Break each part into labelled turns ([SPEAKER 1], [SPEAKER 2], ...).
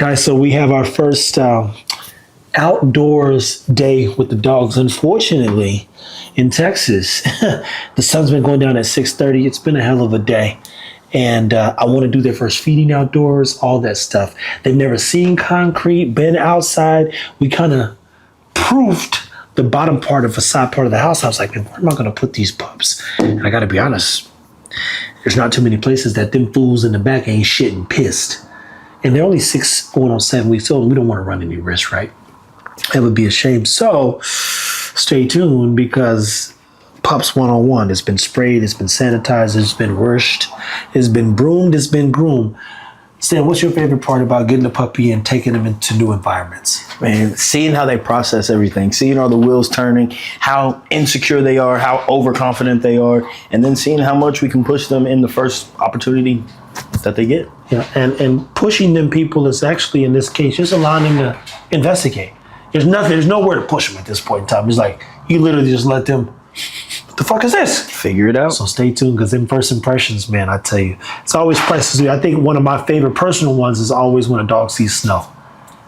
[SPEAKER 1] Guys, so we have our first outdoors day with the dogs. Unfortunately, in Texas, the sun's been going down at 6:30. It's been a hell of a day. And I want to do their first feeding outdoors, all that stuff. They've never seen concrete, been outside. We kind of proofed the bottom part of the side part of the house. I was like, man, where am I going to put these pups? And I got to be honest, there's not too many places that them fools in the back ain't shitting pissed. And they're only 6 going on 7 weeks old. We don't want to run any risk, right? That would be a shame. So stay tuned, because Pups 101 has been sprayed, it's been sanitized, it's been washed, it's been broomed, it's been groomed. Stan, what's your favorite part about getting a puppy and taking them into new environments?
[SPEAKER 2] Man, seeing how they process everything, seeing all the wheels turning, how insecure they are, how overconfident they are, and then seeing how much we can push them in the first opportunity that they get.
[SPEAKER 1] Yeah, and pushing them, people, is actually, in this case, just allowing them to investigate. There's nowhere to push them at this point in time. It's like, you literally just let them, what the fuck is this?
[SPEAKER 2] Figure it out.
[SPEAKER 1] So stay tuned, because in first impressions, man, I tell you, it's always priceless. I think one of my favorite personal ones is always when a dog sees snow.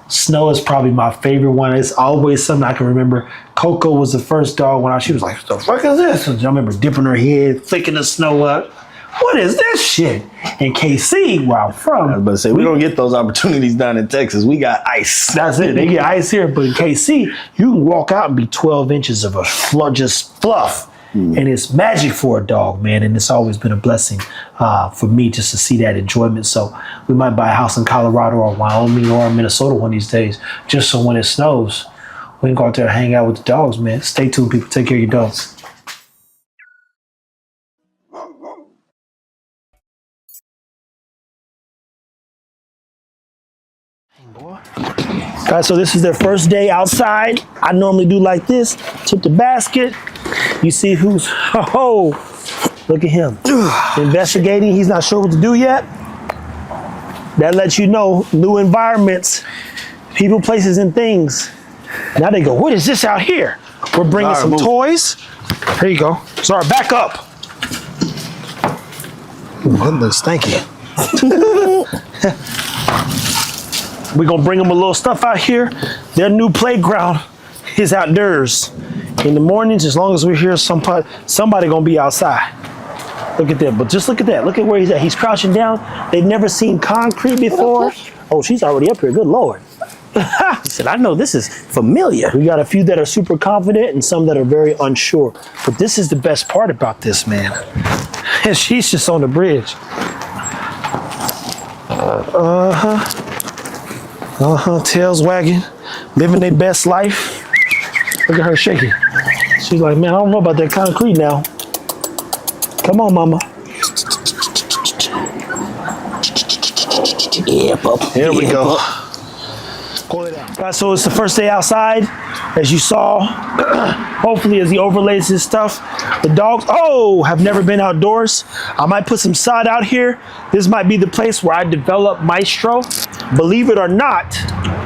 [SPEAKER 1] Snow is probably my favorite one. It's always something I can remember. Coco was the first dog when she was like, what the fuck is this? And I remember dipping her head, flicking the snow up. What is this shit? And KC, where I'm from.
[SPEAKER 2] I was about to say, we don't get those opportunities down in Texas. We got ice.
[SPEAKER 1] That's it. They get ice here. But in KC, you can walk out and be 12 inches of just fluff. And it's magic for a dog, man. And it's always been a blessing for me just to see that enjoyment. So we might buy a house in Colorado or Wyoming or Minnesota one of these days, just so when it snows, we can go out there and hang out with the dogs, man. Stay tuned, people. Take care of your dogs. Guys, so this is their first day outside. I normally do like this, tip the basket. You see who's, oh, look at him. Investigating, he's not sure what to do yet. That lets you know, new environments, people, places, and things. Now they go, what is this out here? We're bringing some toys. Here you go. Sorry, back up. Ooh, that looks stanky. We're gonna bring them a little stuff out here. Their new playground is outdoors. In the mornings, as long as we're here, somebody gonna be outside. Look at that, but just look at that. Look at where he's at. He's crouching down. They've never seen concrete before. Oh, she's already up here, good Lord. He said, I know this is familiar. We got a few that are super confident and some that are very unsure. But this is the best part about this, man. And she's just on the bridge. Tails wagging, living their best life. Look at her shaking. She's like, man, I don't know about that concrete now. Come on, mama. Yeah, pup. Here we go. Pull it out. Guys, so it's the first day outside, as you saw. Hopefully, as he overlays his stuff, the dogs, have never been outdoors. I might put some sod out here. This might be the place where I develop Maestro. Believe it or not,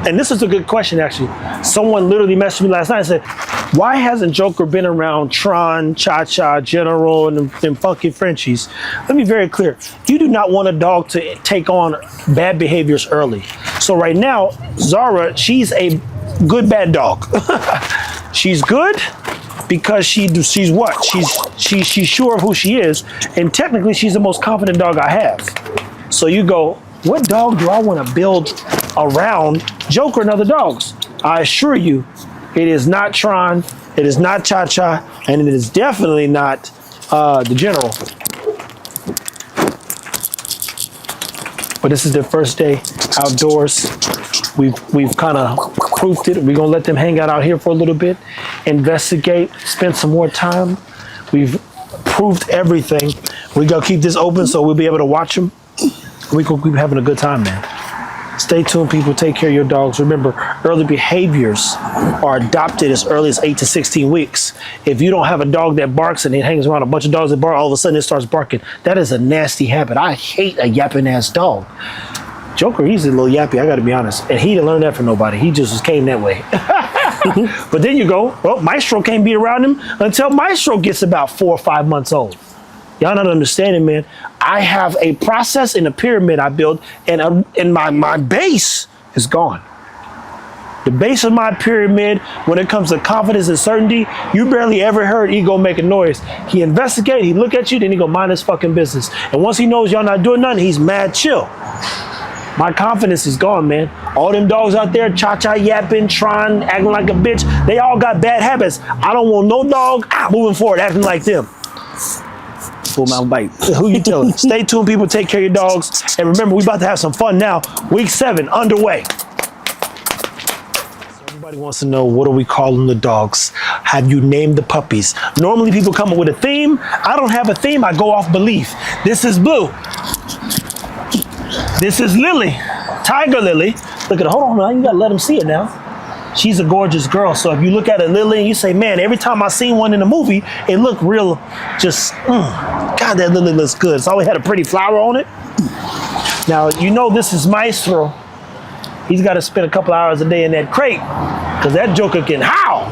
[SPEAKER 1] and this is a good question, actually. Someone literally messaged me last night and said, why hasn't Joker been around Tron, Cha-Cha, General, and them funky Frenchies? Let me be very clear. You do not want a dog to take on bad behaviors early. So right now, Zara, she's a good bad dog. She's good because she's what? She's sure of who she is, and technically she's the most confident dog I have. So you go, what dog do I want to build around Joker and other dogs? I assure you, it is not Tron, it is not Cha-Cha, and it is definitely not the General. But this is their first day outdoors. We've kind of proofed it. We're gonna let them hang out here for a little bit, investigate, spend some more time. We've proved everything. We gotta keep this open so we'll be able to watch them. We can keep having a good time, man. Stay tuned, people. Take care of your dogs. Remember, early behaviors are adopted as early as 8 to 16 weeks. If you don't have a dog that barks and it hangs around a bunch of dogs that bark, all of a sudden it starts barking. That is a nasty habit. I hate a yapping ass dog. Joker, he's a little yappy, I gotta be honest. And he didn't learn that from nobody. He just came that way. But then you go, well, Maestro can't be around him until Maestro gets about 4 or 5 months old. Y'all not understanding, man. I have a process in a pyramid I built, and my base is gone. The base of my pyramid, when it comes to confidence and certainty, you barely ever heard ego make a noise. He investigate, he look at you, then he go mind his fucking business. And once he knows y'all not doing nothing, he's mad chill. My confidence is gone, man. All them dogs out there, cha-cha yapping, trying, acting like a bitch, they all got bad habits. I don't want no dog moving forward acting like them.
[SPEAKER 2] Full mouth bite.
[SPEAKER 1] Who you telling? Stay tuned, people. Take care of your dogs. And remember, we about to have some fun now. Week 7 underway. Everybody wants to know, what are we calling the dogs? Have you named the puppies? Normally people come up with a theme. I don't have a theme. I go off belief. This is Blue. This is Lily. Tiger Lily. Look at her. Hold on, man. You got to let them see it now. She's a gorgeous girl. So if you look at a Lily and you say, man, every time I seen one in the movie, it looked real, just, God, that Lily looks good. It's always had a pretty flower on it. Now, you know this is Maestro. He's got to spend a couple hours a day in that crate because that joker can howl.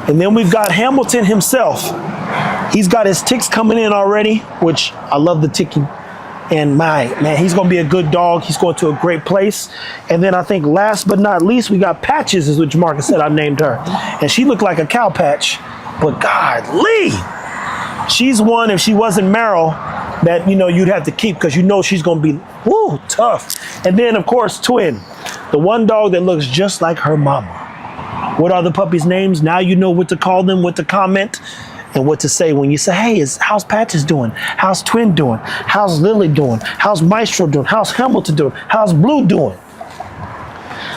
[SPEAKER 1] And then we've got Hamilton himself. He's got his ticks coming in already, which I love the ticking. And man, he's going to be a good dog. He's going to a great place. And then I think last but not least, we got Patches, is what Marcus said I named her. And she looked like a cow patch. But golly, she's one, if she wasn't Meryl, that, you know, you'd have to keep because you know she's going to be, woo, tough. And then, of course, Twin, the one dog that looks just like her mama. What are the puppies' names? Now you know what to call them, what to comment, and what to say when you say, hey, how's Patches doing? How's Twin doing? How's Lily doing? How's Maestro doing? How's Hamilton doing? How's Blue doing?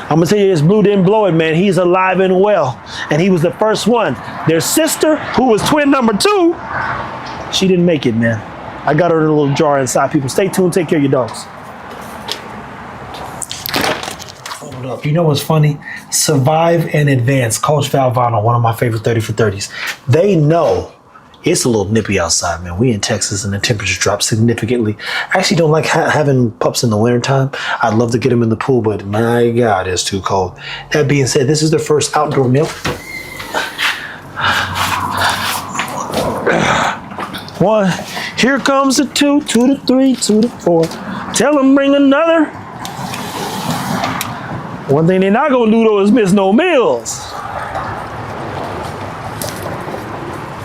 [SPEAKER 1] I'm gonna tell you this, Blue didn't blow it, man. He's alive and well. And he was the first one. Their sister, who was twin number 2, she didn't make it, man. I got her in a little jar inside. People, stay tuned, take care of your dogs. Hold up. You know what's funny? Survive and Advance, Coach Valvano, one of my favorite 30 for 30s. They know it's a little nippy outside, man. We in Texas and the temperature dropped significantly. I actually don't like having pups in the wintertime. I'd love to get them in the pool, but my God, it's too cold. That being said, this is their first outdoor meal. 1, here comes the 2, 2 to 3, 2 to 4. Tell them bring another. One thing they're not gonna do though is miss no meals.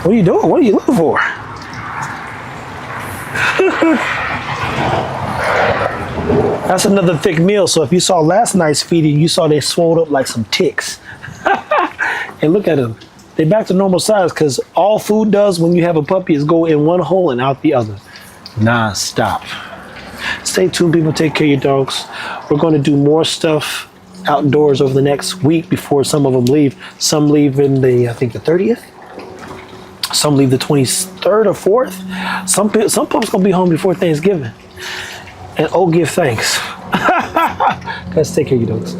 [SPEAKER 1] What are you doing? What are you looking for? That's another thick meal. So if you saw last night's feeding, you saw they swelled up like some ticks. And look at them. They're back to normal size because all food does when you have a puppy is go in one hole and out the other. Non-stop. Stay tuned, people. Take care of your dogs. We're going to do more stuff outdoors over the next week before some of them leave. Some leave in the, I think the 30th. Some leave the 23rd or 4th. Some pups gonna be home before Thanksgiving. And oh, give thanks. Guys, take care of your dogs.